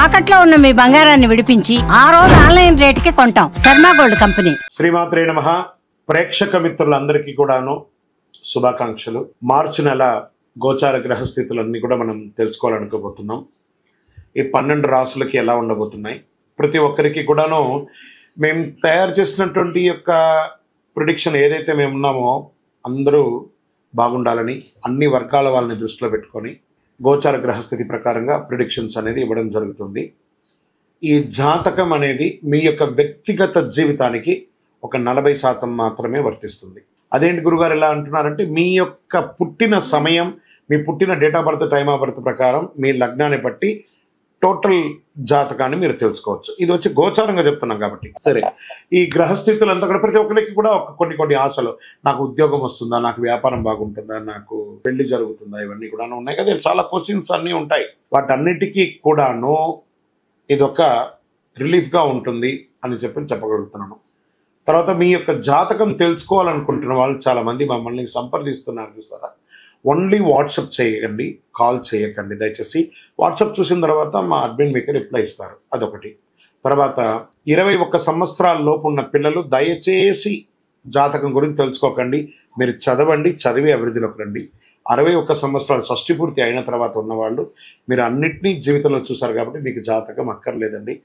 తాకట్లో ఉన్న మీ బంగారాన్ని విడిపించి ఆ రోజు ఆన్లైన్ రేటుకి కొంటాం. Sharma gold company. శ్రీమాత్రే నమః. ప్రేక్షక మిత్రులందరికీ కూడాను శుభాకాంక్షలు. మార్చి నెల గోచార గ్రహస్థితులన్నీ కూడా మనం తెలుసుకోవాలనుకోబోతున్నాం. ఈ 12 రాసులకి ఎలా ఉండబోతున్నాయి, ప్రతి ఒక్కరికి కూడాను మేము తయారు చేసినటువంటి యొక్క ప్రిడిక్షన్ ఏదైతే మేము ఉన్నామో అందరూ బాగుండాలని అన్ని వర్గాల వాళ్ళని దృష్టిలో పెట్టుకొని గోచార గ్రహస్థితి ప్రకారంగా ప్రిడిక్షన్స్ అనేది ఇవ్వడం జరుగుతుంది. ఈ జాతకం అనేది మీ యొక్క వ్యక్తిగత జీవితానికి ఒక 40% మాత్రమే వర్తిస్తుంది. అదేంటి గురుగారు ఎలా అంటున్నారంటే, మీ యొక్క పుట్టిన సమయం, మీ పుట్టిన date of birth, time of birth ప్రకారం మీ లగ్నాన్ని బట్టి టోటల్ జాతకాన్ని మీరు తెలుసుకోవచ్చు. ఇది వచ్చి గోచారంగా చెప్తున్నాం కాబట్టి. సరే, ఈ గ్రహస్థితులంతా కూడా ప్రతి ఒక్కరికి కూడా కొన్ని ఆశలు, నాకు ఉద్యోగం వస్తుందా, నాకు వ్యాపారం బాగుంటుందా, నాకు పెళ్లి జరుగుతుందా, ఇవన్నీ కూడా ఉన్నాయి కదా. చాలా క్వశ్చన్స్ అన్నీ ఉంటాయి. వాటన్నిటికీ కూడాను ఇదొక రిలీఫ్గా ఉంటుంది అని చెప్పగలుగుతున్నాను. తర్వాత మీ యొక్క జాతకం తెలుసుకోవాలనుకుంటున్న వాళ్ళు చాలామంది మమ్మల్ని సంప్రదిస్తున్నారు, చూస్తారా. ఓన్లీ వాట్సాప్ చేయకండి, కాల్ చేయకండి దయచేసి. వాట్సాప్ చూసిన తర్వాత మా అడ్మిన్ మీకు రిప్లై ఇస్తారు, అదొకటి. తర్వాత 21 సంవత్సరాల లోపు ఉన్న పిల్లలు దయచేసి జాతకం గురించి తెలుసుకోకండి. మీరు చదవండి, చదివి అభివృద్ధిలోకి రండి. 61 సంవత్సరాలు షష్టి పూర్తి అయిన తర్వాత ఉన్నవాళ్ళు మీరు అన్నిటినీ జీవితంలో చూసారు కాబట్టి మీకు జాతకం అక్కర్లేదండి.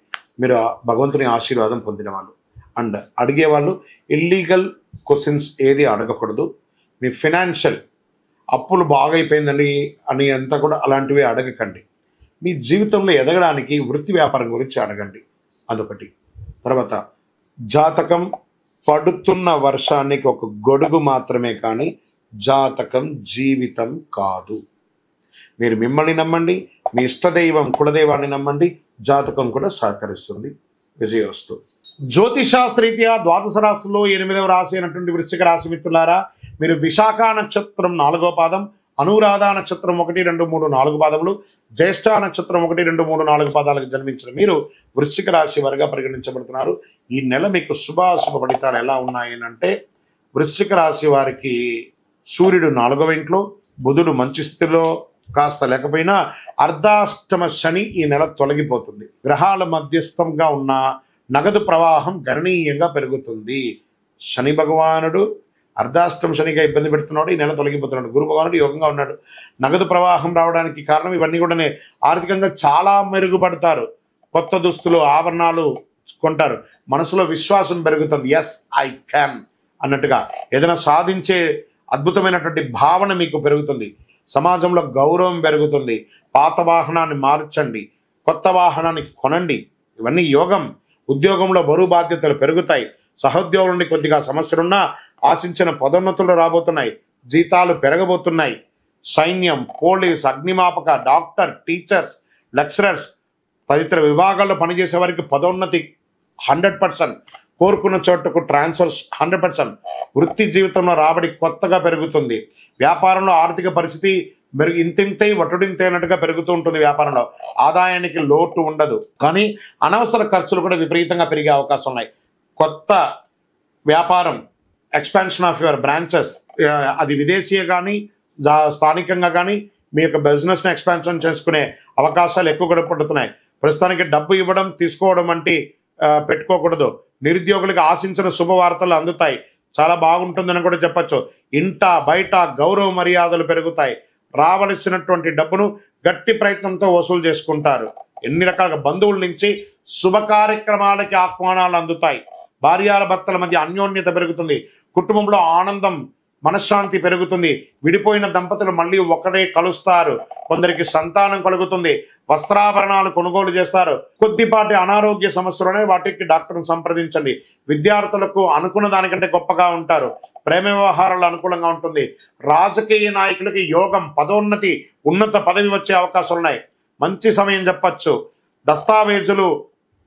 మీరు భగవంతుని ఆశీర్వాదం పొందిన వాళ్ళు. అండ్ అడిగేవాళ్ళు ఇల్లీగల్ క్వశ్చన్స్ ఏది అడగకూడదు. మీ ఫినాన్షియల్ అప్పులు బాగా అయిపోయిందండి అని అంతా కూడా అలాంటివి అడగకండి. మీ జీవితంలో ఎదగడానికి వృత్తి వ్యాపారం గురించి అడగండి, అదొకటి. తర్వాత జాతకం పడుతున్న వర్షానికి ఒక గొడుగు మాత్రమే, కానీ జాతకం జీవితం కాదు. మీరు మిమ్మల్ని నమ్మండి, మీ ఇష్టదైవం కులదైవాన్ని నమ్మండి, జాతకం కూడా సహకరిస్తుంది. విజయోస్తు. జ్యోతిషాస్త్రరీత్యా ద్వాదశ రాశుల్లో 8వ రాశి అయినటువంటి వృశ్చిక రాశి మిత్రులారా, మీరు విశాఖ నక్షత్రం 4వ పాదం, అనురాధ నక్షత్రం 1, 2, 3, 4 పాదములు, జ్యేష్ఠ నక్షత్రం 1, 2, 3, 4 పాదాలకు జన్మించిన మీరు వృశ్చిక రాశి వారిగా పరిగణించబడుతున్నారు. ఈ నెల మీకు శుభాశుభ ఫలితాలు ఎలా ఉన్నాయి అంటే, వృశ్చిక రాశి వారికి సూర్యుడు 4వ ఇంట్లో, బుధుడు మంచి స్థితిలో కాస్త లేకపోయినా అర్ధాష్టమ శని ఈ నెల తొలగిపోతుంది. గ్రహాల మధ్యస్థంగా ఉన్న నగదు ప్రవాహం గణనీయంగా పెరుగుతుంది. శని భగవానుడు అర్ధాష్టమ శనిగా ఇబ్బంది పెడుతున్నాడు, ఈ నెల తొలగిపోతున్నాడు. గురు భగవానుడు యోగంగా ఉన్నాడు. నగదు ప్రవాహం రావడానికి కారణం ఇవన్నీ కూడా ఆర్థికంగా చాలా మెరుగుపడతారు. కొత్త దుస్తులు, ఆభరణాలు కొంటారు. మనసులో విశ్వాసం పెరుగుతుంది. ఎస్ ఐ క్యాన్ అన్నట్టుగా ఏదైనా సాధించే అద్భుతమైనటువంటి భావన మీకు పెరుగుతుంది. సమాజంలో గౌరవం పెరుగుతుంది. పాత వాహనాన్ని మార్చండి, కొత్త వాహనాన్ని కొనండి, ఇవన్నీ యోగం. ఉద్యోగంలో బరువు బాధ్యతలు పెరుగుతాయి. సహోద్యోగుల నుండి కొద్దిగా సమస్యలున్నా ఆశించిన పదోన్నతులు రాబోతున్నాయి. జీతాలు పెరగబోతున్నాయి. సైన్యం, పోలీస్, అగ్నిమాపక, డాక్టర్, టీచర్స్, లెక్చరర్స్ తదితర విభాగాల్లో పనిచేసే వారికి పదోన్నతి 100%, కోరుకున్న చోటుకు ట్రాన్స్ఫర్స్ 100%. వృత్తి జీవితంలో రాబడి కొత్తగా పెరుగుతుంది. వ్యాపారంలో ఆర్థిక పరిస్థితి ఇంతింతై వటుడింతైనట్టుగా పెరుగుతూ ఉంటుంది. వ్యాపారంలో ఆదాయానికి లోటు ఉండదు, కానీ అనవసర ఖర్చులు కూడా విపరీతంగా పెరిగే అవకాశం ఉన్నాయి. కొత్త వ్యాపారం, ఎక్స్పాన్షన్ ఆఫ్ యువర్ బ్రాంచెస్, అది విదేశీయ కానీ స్థానికంగా కానీ మీ యొక్క బిజినెస్ని ఎక్స్పాన్షన్ చేసుకునే అవకాశాలు ఎక్కువ పడుతున్నాయి. ప్రస్తుతానికి డబ్బు ఇవ్వడం తీసుకోవడం అంటే పెట్టుకోకూడదు. నిరుద్యోగులకు ఆశించిన శుభవార్తలు అందుతాయి. చాలా బాగుంటుందని కూడా చెప్పచ్చు. ఇంట బయట గౌరవ మర్యాదలు పెరుగుతాయి. రావలసినటువంటి డబ్బును గట్టి ప్రయత్నంతో వసూలు చేసుకుంటారు. ఎన్ని రకాల బంధువుల నుంచి శుభ కార్యక్రమాలకి ఆహ్వానాలు అందుతాయి. భార్యాల భర్తల మధ్య అన్యోన్యత పెరుగుతుంది. కుటుంబంలో ఆనందం, మనశ్శాంతి పెరుగుతుంది. విడిపోయిన దంపతులు మళ్ళీ ఒకటే కలుస్తారు. కొందరికి సంతానం కలుగుతుంది. వస్త్రాభరణాలు కొనుగోలు చేస్తారు. కొద్దిపాటి అనారోగ్య సమస్యలునే వాటికి డాక్టర్ను సంప్రదించండి. విద్యార్థులకు అనుకున్న దానికంటే గొప్పగా ఉంటారు. ప్రేమ వ్యవహారాలు అనుకూలంగా ఉంటుంది. రాజకీయ నాయకులకి యోగం, పదోన్నతి, ఉన్నత పదవి వచ్చే అవకాశాలు ఉన్నాయి. మంచి సమయం చెప్పచ్చు. దస్తావేజులు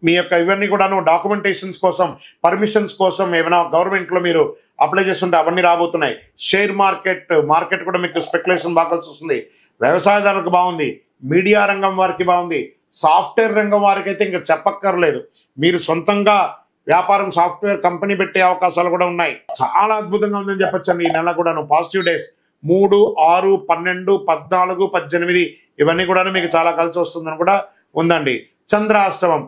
మీ యొక్క ఇవన్నీ కూడాను డాక్యుమెంటేషన్స్ కోసం, పర్మిషన్స్ కోసం ఏమైనా గవర్నమెంట్లో మీరు అప్లై చేస్తుంటే అవన్నీ రాబోతున్నాయి. షేర్ మార్కెట్ కూడా మీకు స్పెక్యులేషన్ బాగా కలిసి వస్తుంది. వ్యవసాయదారులకు బాగుంది. మీడియా రంగం వారికి బాగుంది. సాఫ్ట్వేర్ రంగం వారికి అయితే ఇంకా చెప్పక్కర్లేదు. మీరు సొంతంగా వ్యాపారం, సాఫ్ట్వేర్ కంపెనీ పెట్టే అవకాశాలు కూడా ఉన్నాయి. చాలా అద్భుతంగా ఉందని చెప్పొచ్చండి ఈ నెల కూడాను. పాజిటివ్ డేస్ 3, 6, 12, 14, 18 ఇవన్నీ కూడా మీకు చాలా కలిసి వస్తుందని కూడా ఉందండి. చంద్రాష్టమం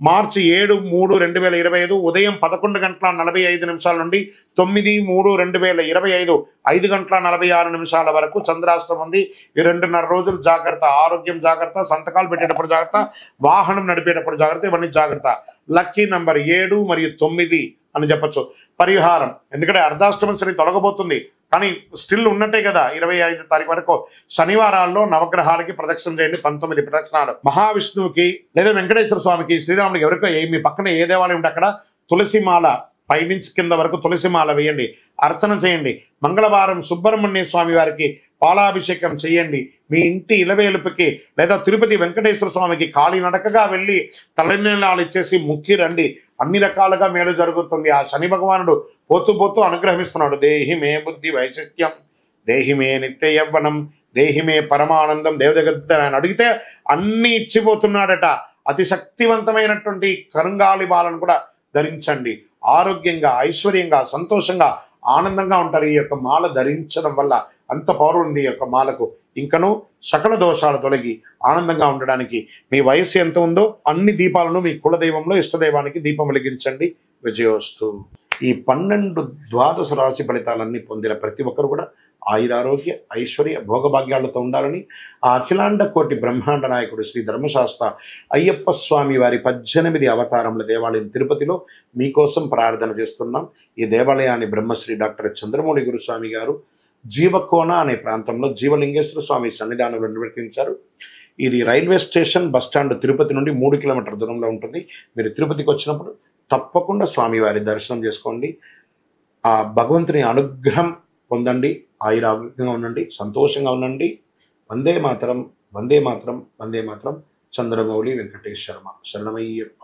మార్చి 7/3/2025 ఉదయం 11:45 నుండి 9/3/2025 5:46 వరకు చంద్రాష్టమం ఉంది. ఈ 2.5 రోజులు జాగ్రత్త, ఆరోగ్యం జాగ్రత్త, సంతకాలు పెట్టేటప్పుడు జాగ్రత్త, వాహనం నడిపేటప్పుడు జాగ్రత్త, ఇవన్నీ జాగ్రత్త. లక్కీ నంబర్ 7 మరియు 9 అని చెప్పచ్చు. పరిహారం, ఎందుకంటే అర్ధాష్టమ శని తొలగబోతుంది కానీ స్టిల్ ఉన్నట్టే కదా 25 తారీఖు వరకు. శనివారాల్లో నవగ్రహాలకి ప్రదక్షిణ చేయండి, 19 ప్రదక్షిణాలు. మహావిష్ణువుకి లేదా వెంకటేశ్వర స్వామికి, శ్రీరాముడికి, ఎవరికో మీ పక్కన ఏ దేవాలయం ఉంటే అక్కడ తులసిమాల పైనుంచి కింద వరకు తులసిమాల వేయండి, అర్చన చేయండి. మంగళవారం సుబ్రహ్మణ్య స్వామి వారికి పాలాభిషేకం చేయండి. మీ ఇంటి ఇలవేలుపుకి లేదా తిరుపతి వెంకటేశ్వర స్వామికి కాలినడకగా వెళ్ళి తలనీలాలు ఇచ్చేసి ముక్కి రండి. అన్ని రకాలుగా మేలు జరుగుతుంది. ఆ శని భగవానుడు పోతూ పోతూ అనుగ్రహిస్తున్నాడు. దేహి మే బుద్ధి వైశిష్ట్యం, దేహి మే నిత్య యవ్వనం, దేహి మే పరమానందం. దేవజగత్ ఆయన అడిగితే అన్ని ఇచ్చిపోతున్నాడట. అతి శక్తివంతమైనటువంటి కరుంగాలి బాలను కూడా ధరించండి. ఆరోగ్యంగా, ఐశ్వర్యంగా, సంతోషంగా, ఆనందంగా ఉంటారు. ఈ యొక్క మాల ధరించడం వల్ల అంత పవర్ ఉంది ఈ యొక్క మాలకు. ఇంకను సకల దోషాలు తొలగి ఆనందంగా ఉండడానికి మీ వయస్సు ఎంత ఉందో అన్ని దీపాలను మీ కులదైవంలో ఇష్టదైవానికి దీపం వెలిగించండి. విజయోస్తు. ఈ 12 ద్వాదశ రాశి ఫలితాలన్నీ పొందిన ప్రతి ఒక్కరు కూడా ఆయురారోగ్య, ఐశ్వర్య, భోగభాగ్యాలతో ఉండాలని ఆ అఖిలాండ కోటి బ్రహ్మాండ నాయకుడు శ్రీ ధర్మశాస్త్ర అయ్యప్ప స్వామి వారి 18 అవతారముల దేవాలయం తిరుపతిలో మీకోసం ప్రార్థన చేస్తున్నాం. ఈ దేవాలయాన్ని బ్రహ్మశ్రీ డాక్టర్ చంద్రమౌళి గురుస్వామి గారు జీవకోన అనే ప్రాంతంలో జీవలింగేశ్వర స్వామి సన్నిధానంలో నిర్వర్తించారు. ఇది రైల్వే స్టేషన్ బస్టాండ్ తిరుపతి నుండి 3 కిలోమీటర్ల దూరంలో ఉంటుంది. మీరు తిరుపతికి వచ్చినప్పుడు తప్పకుండా స్వామివారి దర్శనం చేసుకోండి. ఆ భగవంతుని అనుగ్రహం పొందండి. ఆయురారోగ్యంగా ఉండండి, సంతోషంగా ఉండండి. వందే మాతరం, వందే మాతరం, వందే మాతరం. చంద్రమౌళి వెంకటేష్ శర్మ. శరణమయ్యప్ప.